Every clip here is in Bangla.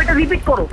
ওইটা রিপিট করো।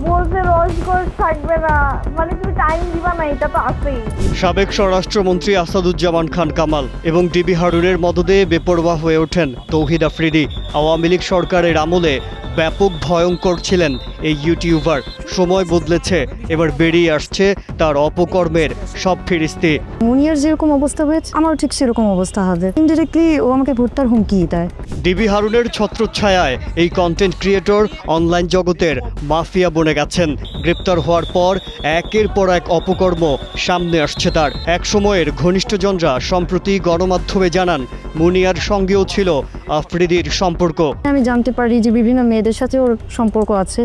বলছে রসগোল থাকবে না, মানে তুমি টাইম দিবা না, এটা তো আছেই। সাবেক স্বরাষ্ট্রমন্ত্রী আসাদুজ্জামান খান কামাল এবং ডিবি হারুনের মদদে বেপরোয়া হয়ে ওঠেন তৌহিদ আফ্রিদি। আওয়ামী লীগ সরকারের আমলে ব্যাপক ভয়ঙ্কর ছিলেন এই ইউটিউবার। সময় বদলেছে, এবার বেরিয়ে আসছে তার অপকর্মের সব ফিরিস্তি। মুনিয়ার যেরকম অবস্থা হয়েছে আমারও ঠিক সেরকম অবস্থা হবে। ইনডিরেক্টলি ও আমাকে ভোটটার হুমকি দেয়। ডিবি হারুনের ছত্রছায়ায় এই কন্টেন্ট ক্রিয়েটর অনলাইন জগতের মাফিয়া বনে গেছেন। গ্রেপ্তার হওয়ার পর একের পর এক অপকর্ম সামনে আসছে তার। এক সময়ের ঘনিষ্ঠজনরা সম্প্রতি গণমাধ্যমে জানান মুনিয়ার সঙ্গেও ছিল আফ্রিদির সম্পর্ক। আমি জানতে পারি যে বিভিন্ন মেয়েদের সাথে ওর সম্পর্ক আছে,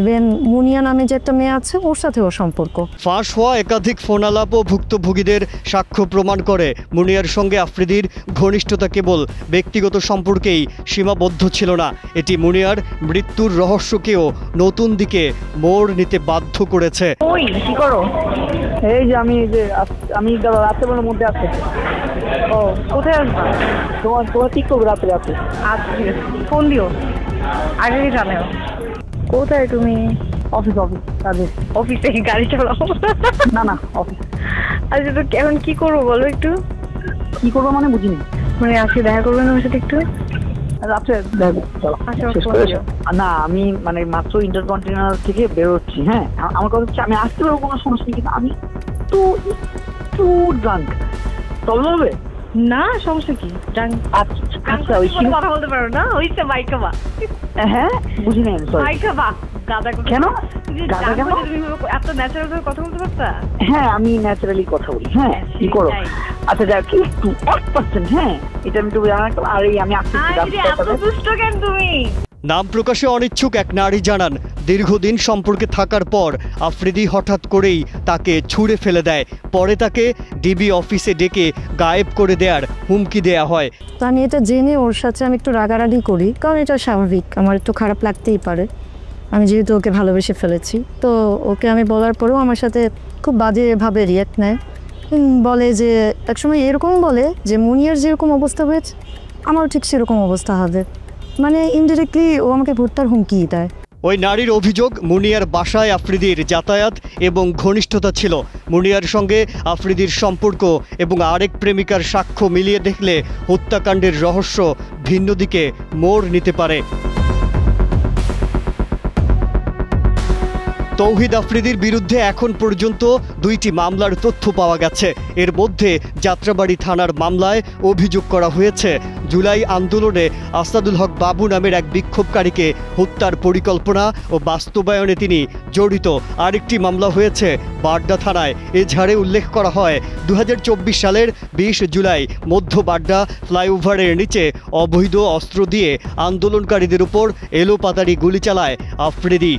এবং মুনিয়া নামে যে একটা মেয়ে আছে ওর সাথে ওর সম্পর্ক। ফাঁস হওয়া একাধিক ফোনালাপ ও ভুক্তভোগীদের সাক্ষ্য প্রমাণ করে মুনিয়ার সঙ্গে আফ্রিদির ঘনিষ্ঠতা কেবল ব্যক্তিগত সম্পর্কেই সীমাবদ্ধ ছিল না, এটি মুনিয়ার মৃত্যুর রহস্যকেও নতুন দিকে মোড় নিতে বাধ্য করেছে। ওই কি করো? এই যে আমি রাত্রেবেলার মধ্যে আসতে। ও কোথায় আসবা? তোমার ঠিক করবে রাত্রে। আচ্ছা ঠিক আছে, ফোন দিও, আগে জানাও। কোথায় তুমি? অফিস কাজে। অফিসে গাড়ি চালাও? না অফিস। আচ্ছা তো এখন কি করবো বলো একটু। কি করবো মানে বুঝিনি। মানে আজকে দেখা করবেন আমার সাথে একটু? রাত্রে দেখো। আচ্ছা না আমি মানে মাত্র ইন্টারকন্টিনেন্টাল থেকে বেরোচ্ছি। হ্যাঁ আমার কথা হচ্ছে আমি আসতে পারবো, কোনো সমস্যা নেই, কিন্তু আমি একটু ড্রাঙ্ক। প্রবলেম হবে না, সমস্যা কি? আচ্ছা ওই কথা বলতে পারো না? ওইটা মাইকাবা। হ্যাঁ বুঝি নাই। মাইকাবা গাদা কেন? গাদা কেন? তুমি এত ন্যাচারাল ভাবে কথা বলতে পারতা? হ্যাঁ আমি ন্যাচারালি কথা বলি। হ্যাঁ কি করো? আচ্ছা যাক একটু 1%। হ্যাঁ এটা আমি একটু জানালাম। আর এই আমি তুমি নাম প্রকাশে অনিচ্ছুক এক নারী জানান, দীর্ঘদিন সম্পর্কে থাকার পর আফ্রিদি হঠাৎ করেই তাকে ছুঁড়ে ফেলে দেয়। পরে তাকে ডিবি অফিসে ডেকে গায়েব করে দেওয়ার হুমকি দেয়া হয়। তো আমি এটা জেনে ওর সাথে আমি একটু রাগারাগি করি, কারণ এটা স্বাভাবিক, আমার একটু খারাপ লাগতেই পারে, আমি যেহেতু ওকে ভালোবেসে ফেলেছি। তো ওকে আমি বলার পরেও আমার সাথে খুব বাজেভাবে রিয়াক্ট নেয়। বলে যে একসময় এরকম বলে যে মুনিয়ার যেরকম অবস্থা হয়েছে আমারও ঠিক সেরকম অবস্থা হবে, মানে ইনডিরেক্টলি ও আমাকে ভোটটার হুমকি দেয়। ওই নারীর অভিযোগ, মুনিয়ার বাসায় আফ্রিদির যাতায়াত এবং ঘনিষ্ঠতা ছিল। মুনিয়ার সঙ্গে আফ্রিদির সম্পর্ক এবং আরেক প্রেমিকার সাক্ষ্য মিলিয়ে দেখলে হত্যাকাণ্ডের রহস্য ভিন্ন দিকে মোড় নিতে পারে। তৌহিদ আফ্রিদির বিরুদ্ধে এখন পর্যন্ত 2টি মামলার তথ্য পাওয়া গেছে। এর মধ্যে যাত্রাবাড়ি থানার মামলায় অভিযোগ করা হয়েছে জুলাই আন্দোলনে আসাদুল হক বাবু নামের এক বিক্ষোভকারীকে হত্যার পরিকল্পনা ও বাস্তবায়নে তিনি জড়িত। আরেকটি মামলা হয়েছে বাড্ডা থানায়। এজাহারে উল্লেখ করা হয় 2024 সালের 20 জুলাই মধ্য বাড্ডা ফ্লাইওভারের নিচে অবৈধ অস্ত্র দিয়ে আন্দোলনকারীদের উপর এলোপাতাড়ি গুলি চালায় আফ্রিদি।